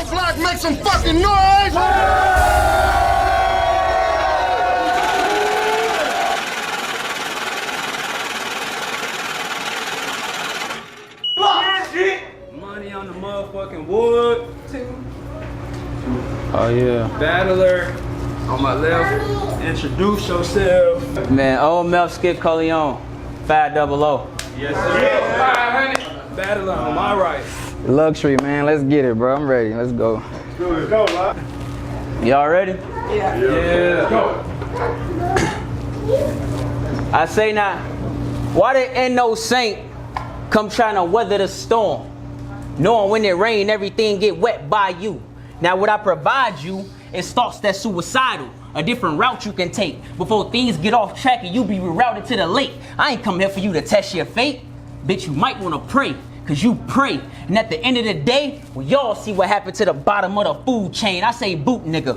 the block, make some fucking noise! Money on the motherfucking wood. Oh yeah. Battler on my left. Introduce yourself. Man, old Melf Skip Colione. 500. Yes, sir. 500. Battler on my right. Luxry, man. Let's get it, bro. I'm ready. Let's go. Let's go, man. Y'all ready? Yeah. Let's go. I say now, why there ain't no saint come trying to weather the storm? Knowing when it rain, everything get wet by you. Now what I provide you is thoughts that's suicidal. A different route you can take before things get off track and you be rerouted to the lake. I ain't come here for you to test your fate. Bitch, you might want to pray, cause you pray. And at the end of the day, well, y'all see what happened to the bottom of the food chain. I say boot nigga.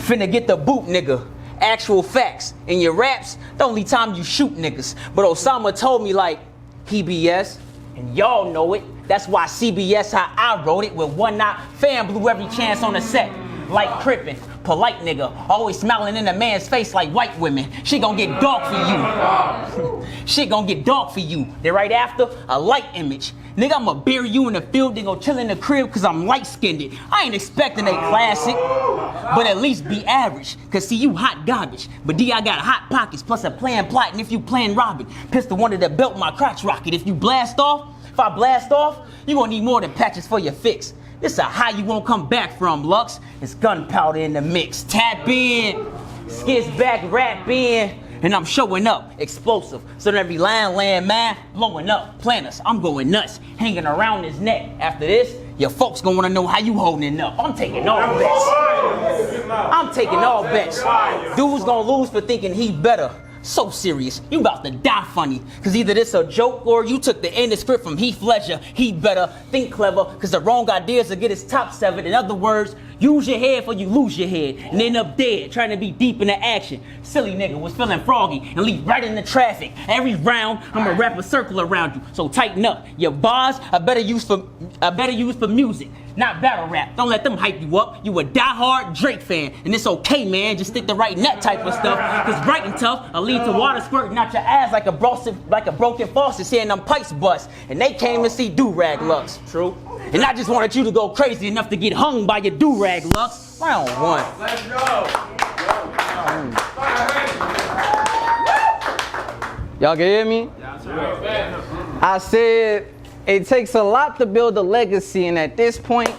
Finna get the boot nigga. Actual facts. In your raps, the only time you shoot niggas. But OSAMA told me like, PBS, and y'all know it. That's why CBS, how I wrote it, with one knot, fam blew every chance on the set. Like Crippin', polite nigga, always smiling in a man's face like white women. She gon' get dark for you. Shit gon' get dark for you. Then right after, a light image. Nigga, I'ma bury you in the field, then go chill in the crib cause I'm light-skinned. I ain't expecting a classic, but at least be average. Cause see, you hot garbage. But D, I got hot pockets, plus a plan plot, and if you playing Robin, pistol under the belt, my crotch rocket. If you blast off, if I blast off, you gonna need more than patches for your fix. This a high you won't come back from, Lux. It's gunpowder in the mix. Tap in, Skitz back, rap in, and I'm showing up, explosive. So that every line land, man, blowing up. Planners, I'm going nuts, hanging around his neck. After this, your folks gonna wanna know how you holding it up. I'm taking all bets. I'm taking all bets. Dude's gonna lose for thinking he better. So serious, you about to die funny. Cause either this a joke or you took the end of script from Heath Ledger. He better think clever, cause the wrong ideas will get his top severed. In other words, use your head for you lose your head and end up dead trying to be deep in the action. Silly nigga was feeling froggy and leave right in the traffic. Every round, I'ma wrap a circle around you. So tighten up. Your bars I better use for music, not battle rap. Don't let them hype you up. You a diehard Drake fan, and it's okay, man. Just stick to writing that type of stuff. Cause writing tough will lead to water squirting out your ass like a broken faucet, seeing them pipes bust. And they came to see Do-Rag Lux. True. And I just wanted you to go crazy enough to get hung by your Do-Rag Lux. Round one. Let's go. Y'all can hear me? I said it takes a lot to build a legacy, and at this point,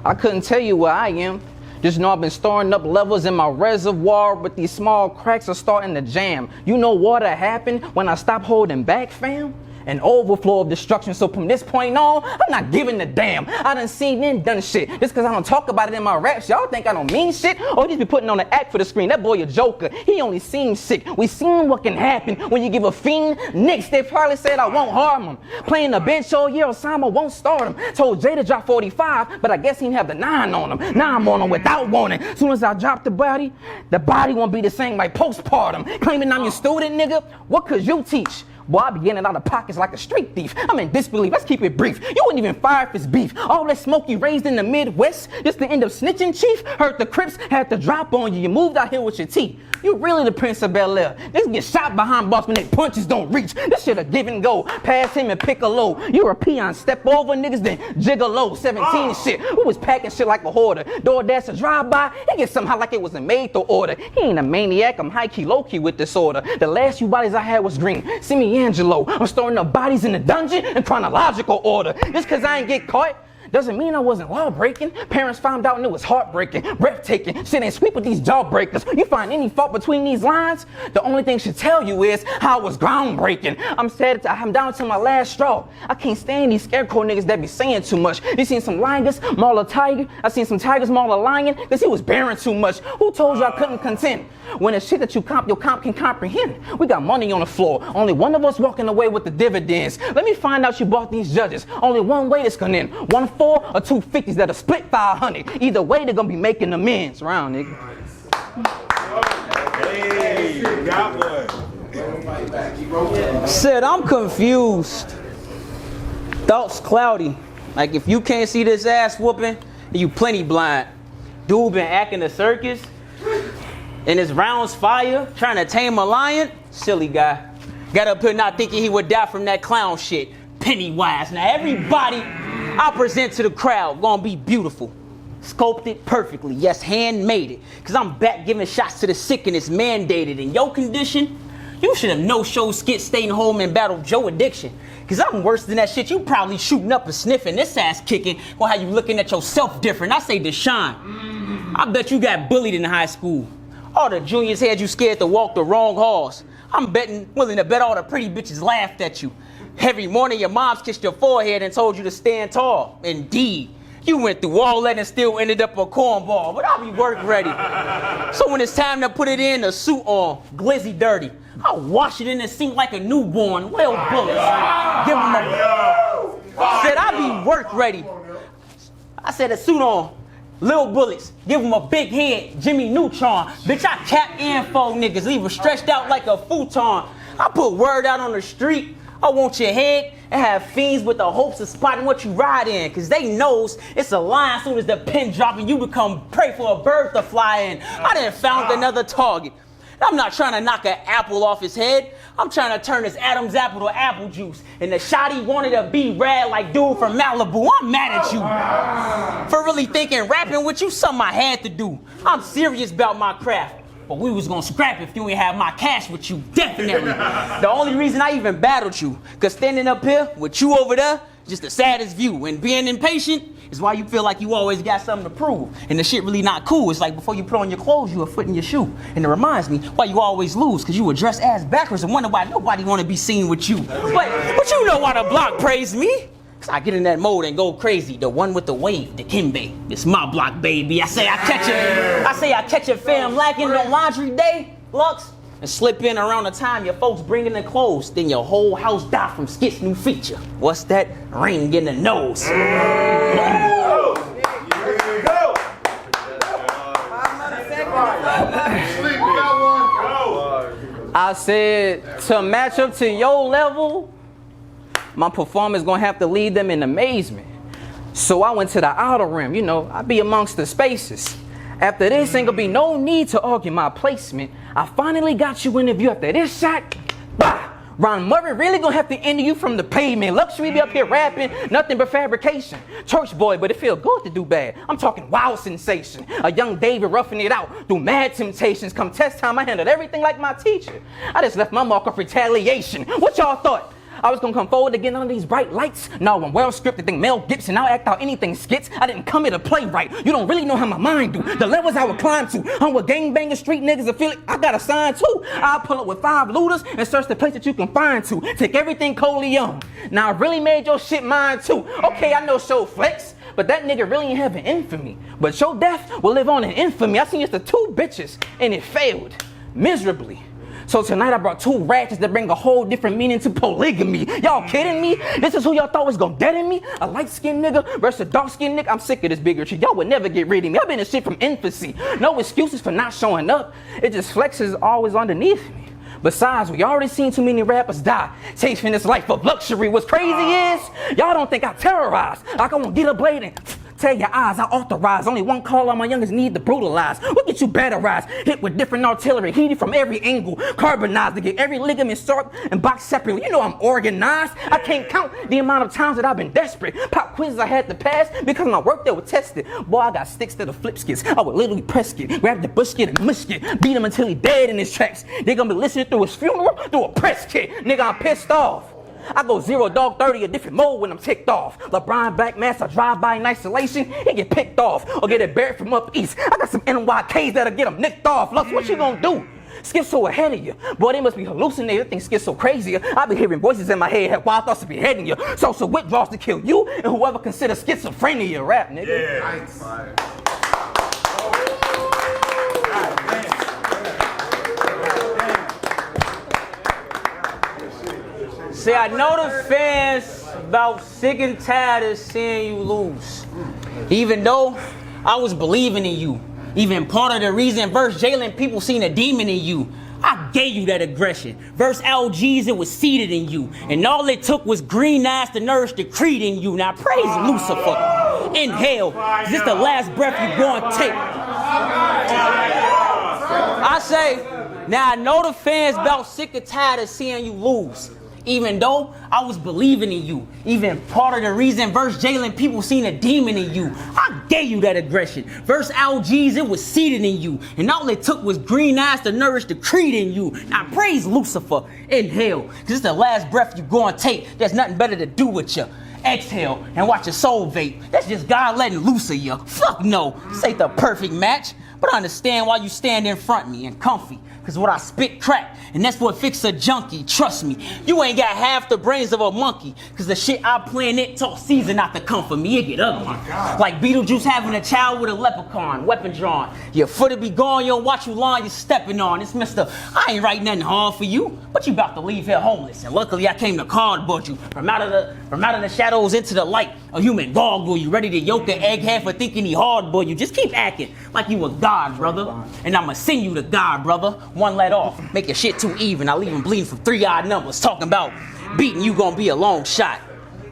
I couldn't tell you where I am. Just know I've been storing up levels in my reservoir, but these small cracks are starting to jam. You know what happened when I stopped holding back, fam? An overflow of destruction. So from this point on, I'm not giving a damn. I done seen and done shit. Just cause I don't talk about it in my raps, y'all think I don't mean shit? Or just be putting on an act for the screen. That boy a joker. He only seems sick. We seen what can happen when you give a fiend nicks. They probably said I won't harm him. Playing the bench all year, OSAMA won't start him. Told Jay to drop 45, but I guess he didn't have the 9 on him. Now I'm on him without warning. Soon as I drop the body won't be the same like postpartum. Claiming I'm your student, nigga. What could you teach? Boy, I be getting out of pockets like a street thief. I'm in disbelief. Let's keep it brief. You wouldn't even fire if it's beef. All that smoke you raised in the Midwest, just to end up snitching, chief. Heard the Crips had to drop on you. You moved out here with your teeth. You really the Prince of Bel-Air. Niggas get shot behind bars when their punches don't reach. This shit a give and go. Pass him and pick a low. You're a peon. Step over niggas, then jiggle low. 17 shit. We was packing shit like a hoarder. DoorDash a drive-by. He get somehow like it was a made to order. He ain't a maniac. I'm high-key, low-key with disorder. The last few bodies I had was green. See me Angelo. I'm storing up bodies in the dungeon in chronological order. Just cause I ain't get caught doesn't mean I wasn't law breaking. Parents found out and it was heartbreaking, breathtaking. Shit ain't sweet with these jawbreakers. You find any fault between these lines? The only thing should tell you is how it was groundbreaking. I'm down to my last straw. I can't stand these scarecrow niggas that be saying too much. You seen some lions maul a tiger? I seen some tigers maul a lion because he was bearing too much. Who told you I couldn't contend? When the shit that your comp can comprehend. We got money on the floor. Only one of us walking away with the dividends. Let me find out you bought these judges. Only one way this can end. 1 4 or 2 50s that'll split 500. Either way, they're gonna be making amends. Round, nigga. Hey, got one. Said I'm confused. Thoughts cloudy. Like if you can't see this ass whooping, You plenty blind. Dude been acting a circus. And his rounds fire, trying to tame a lion. Silly guy. Got up here not thinking he would die from that clown shit. Pennywise. Now everybody I present to the crowd gonna be beautiful. Sculpted perfectly. Yes, handmade it. Cause I'm back giving shots to the sick and it's mandated. In your condition, you should have no-show Skitz staying home and battle Joe addiction. Cause I'm worse than that shit. You probably shooting up and sniffing, this ass kicking, or how you looking at yourself different. I say Deshaun. I bet you got bullied in high school. All the juniors had you scared to walk the wrong halls. I'm willing to bet all the pretty bitches laughed at you. Every morning your moms kissed your forehead and told you to stand tall. Indeed, you went through all that and still ended up a cornball, but I'll be work ready. So when it's time to put it in, a suit on, glizzy dirty, I'll wash it in the sink like a newborn. Well, bullets. Give him a... Said I'll be work ready. I said a suit on. Lil Bullets, give him a big head, Jimmy Neutron. Bitch, I cap info niggas, leave him stretched out like a futon. I put word out on the street, I want your head, and have fiends with the hopes of spotting what you ride in. Cause they knows it's a line soon as the pin drop and you become prey for a bird to fly in. I done found another target. I'm not trying to knock an apple off his head. I'm trying to turn his Adam's apple to apple juice. And the shotty wanted to be rad like dude from Malibu. I'm mad at you for really thinking rapping with you something I had to do. I'm serious about my craft. But we was gonna scrap if you ain't have my cash with you, definitely. The only reason I even battled you, cause standing up here with you over there, just the saddest view. And being impatient is why you feel like you always got something to prove. And the shit really not cool. It's like before you put on your clothes, you a foot in your shoe. And it reminds me why you always lose, cause you would dress ass backwards and wonder why nobody wanna be seen with you. But you know why the block praise me. Cause I get in that mode and go crazy. The one with the wave, the Kimbe. It's my block, baby. I say I catch a fam lacking on laundry day, Lux, and slip in around the time your folks bring in the clothes. Then your whole house die from Skitz' new feature. What's that? Ring in the nose. I said to match up to your level, my performance gonna have to lead them in amazement. So I went to the outer rim, you know, I be amongst the spaces. After this, ain't gonna be no need to argue my placement. I finally got you in the view after this shot. Bah! Ron Murray really gonna have to end you from the pavement. Luxry be up here rapping, nothing but fabrication. Church boy, but it feel good to do bad. I'm talking wild sensation. A young David roughing it out through mad temptations. Come test time, I handled everything like my teacher. I just left my mark of retaliation. What y'all thought? I was gonna come forward again under these bright lights? No, I'm well scripted, think Mel Gibson, I'll act out anything Skitz. I didn't come here to play right. You don't really know how my mind do. The levels I would climb to. I'm with gangbanging street niggas and feel it. I got a sign too. I'll pull up with 5 looters and search the place that you can find to. Take everything Colione. Now I really made your shit mine too. Okay, I know show flex, but that nigga really ain't have an infamy. But your death will live on in infamy. I seen just the 2 bitches and it failed miserably. So tonight I brought 2 ratchets that bring a whole different meaning to polygamy. Y'all kidding me? This is who y'all thought was gonna deaden me? A light-skinned nigga versus a dark-skinned nigga? I'm sick of this bigotry. Y'all would never get rid of me. I've been in shit from infancy. No excuses for not showing up. It just flexes always underneath me. Besides, we already seen too many rappers die chasing this life of luxury. What's crazy is, y'all don't think I terrorize. Like I won't get a blade and tell your eyes I authorize. Only one call on my youngest need to brutalize. What get you batterized? Hit with different artillery, heated from every angle, carbonized to get every ligament sharp and boxed separately. You know I'm organized. I can't count the amount of times that I've been desperate. Pop quizzes I had to pass because my work there was tested. Boy, I got sticks to the flip skits. I would literally press it, grab the bush kit and mush it, beat him until he dead in his tracks. They gonna be listening through his funeral through a press kit. Nigga, I'm pissed off. I go 0 dog 30 a different mode when I'm ticked off. LeBron Black Mass, I drive by in isolation, he get picked off or get it buried from up east. I got some NYKs that'll get him nicked off. Lux, what you gonna do? Skitz so ahead of you. Boy, they must be hallucinating. They think Skitz so crazy. I be hearing voices in my head, have wild thoughts to be heading you. Social withdrawals to kill you and whoever considers schizophrenia rap, nigga. Yeah. Nice. See, I know the fans about sick and tired of seeing you lose. Even though I was believing in you. Even part of the reason verse Jalen people seen a demon in you. I gave you that aggression. Verse LG's, it was seated in you. And all it took was green eyes to nourish the creed in you. Now praise Lucifer. Inhale. Cause this the last breath you gonna take. I say, now I know the fans about sick and tired of seeing you lose. Even though I was believing in you. Even part of the reason versus Jalen people seen a demon in you. I gave you that aggression. Versus LGs, it was seated in you. And all it took was green eyes to nourish the creed in you. Now praise Lucifer. Inhale. Cause it's the last breath you gonna take. There's nothing better to do with you. Exhale and watch your soul vape. That's just God letting loose of you. Fuck no. This ain't the perfect match. But I understand why you stand in front of me and comfy. Cause what I spit crack, and that's what fix a junkie, trust me. You ain't got half the brains of a monkey. Cause the shit I plan it talk season not to come for me, it get ugly. Like Beetlejuice having a child with a leprechaun, weapon drawn. Your foot'll be gone, you don't watch you line you're stepping on. It's Mr. I ain't writing nothing hard for you, but you about to leave here homeless. And luckily I came to cardboard you from out of the shadows into the light. A human gargoyle you, ready to yoke an egghead for thinking he hardboiled you. Just keep acting like you a god, brother. And I'ma send you to God, brother. One let off, make your shit too even. I'll leave him bleeding from 3 odd numbers. Talking about beating you gonna be a long shot.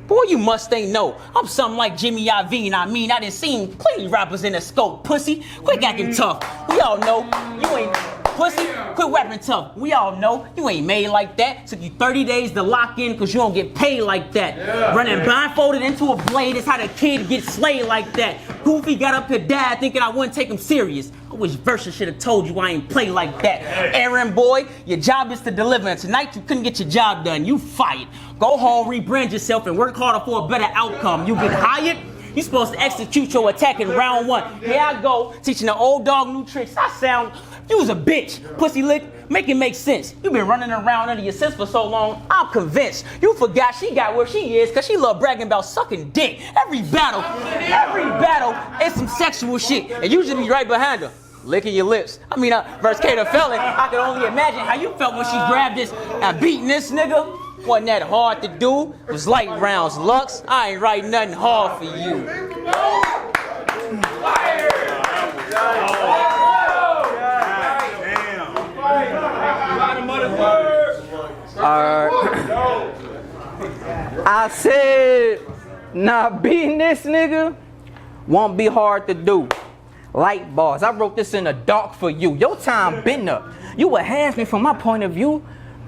Boy, you must ain't know. I'm something like Jimmy Iovine. I mean, I done seen plenty rappers in the scope. Pussy, quit acting tough. We all know you ain't pussy. Quit rapping tough. We all know you ain't made like that. Took you 30 days to lock in because you don't get paid like that. Yeah. Running blindfolded into a blade is how the kid gets slayed like that. Goofy got up to dad thinking I wouldn't take him serious. I wish Versa should have told you I ain't play like that. Aaron boy, your job is to deliver, and tonight you couldn't get your job done. You fired. Go home, rebrand yourself, and work harder for a better outcome. You get hired, you supposed to execute your attack in round 1. Here I go, teaching the old dog new tricks. I sound, you was a bitch. Pussy lick, make it make sense. You been running around under your sense for so long, I'm convinced. You forgot she got where she is, cause she love bragging about sucking dick. Every battle is some sexual shit, and you should be right behind her. Licking your lips. I mean, versus K the Felon, I can only imagine how you felt when she grabbed this and beating this nigga. Wasn't that hard to do? It was light rounds, Lux. I ain't writing nothing hard for you. I said, nah, beating this nigga won't be hard to do. Light bars, I wrote this in the dark for you. Your time been up. You a has-been from my point of view.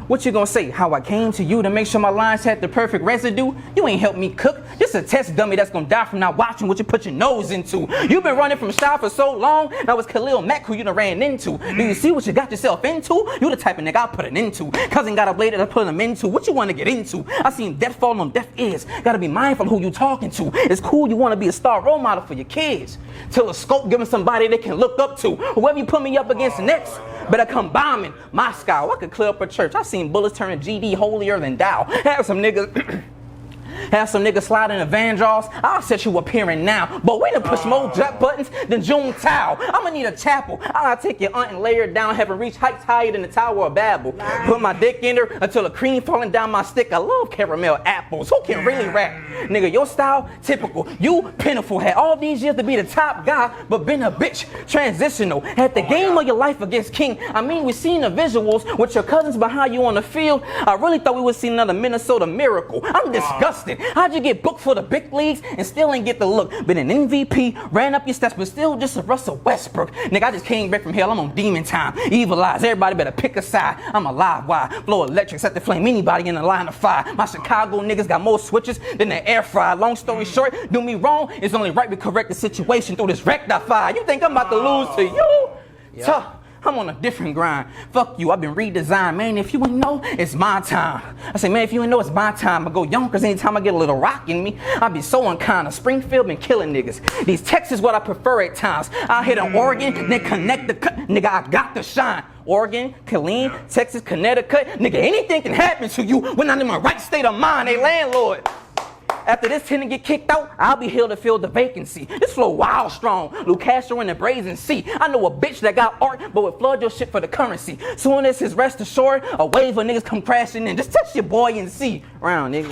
What you gonna say? How I came to you to make sure my lines had the perfect residue? You ain't helped me cook. This a test dummy that's gonna die from not watching what you put your nose into. You been running from shy for so long. Now it's Khalil Mack who you done ran into. Do you see what you got yourself into? You the type of nigga I put it into. Cousin got a blade that I put him into. What you wanna get into? I seen death fall on deaf ears. Gotta be mindful who you talking to. It's cool you wanna be a star role model for your kids. Till a scope give them somebody they can look up to. Whoever you put me up against next, better come bombing Moscow. I could clear up a church. I seen bullets turning GD holier than thou. Have some niggas slide in the van draws. I'll set you appearing now. But way to push more jump buttons than June Tao. I'ma need a chapel. I'll take your aunt and lay her down, have her reach heights higher than the Tower of Babel. Put my dick in her until the cream falling down my stick. I love caramel apples. Who can really rap? Nigga, your style, typical. You pitiful. Had all these years to be the top guy, but been a bitch. Transitional. Had the game of your life against King. I mean, we seen the visuals with your cousins behind you on the field. I really thought we would see another Minnesota miracle. I'm disgusted. How'd you get booked for the big leagues and still ain't get the look? Been an MVP, ran up your steps, but still just a Russell Westbrook. Nigga, I just came back from hell. I'm on demon time. Evil eyes. Everybody better pick a side. I'm a live wire. Blow electric, set to flame anybody in the line of fire. My Chicago niggas got more switches than the air fryer. Long story short, do me wrong. It's only right we correct the situation through this rectify. You think I'm about to lose to you? Yeah. Tough. I'm on a different grind. Fuck you, I've been redesigned. Man, if you ain't know, it's my time. I say, man, if you ain't know, it's my time. I go young, cause anytime I get a little rock in me, I be so unkind. Springfield been killing niggas. These Texas what I prefer at times. I hit an Oregon, then connect the cut. Nigga, I got to shine. Oregon, Colione, Texas, Connecticut. Nigga, anything can happen to you when I'm in my right state of mind. Hey, landlord. After this tenant get kicked out, I'll be here to fill the vacancy. This flow wild strong. Lou Castro in the Brazen Sea. I know a bitch that got art, but would flood your shit for the currency. Soon as his rest assured, a wave of niggas come crashing in. Just touch your boy and see. Round, nigga.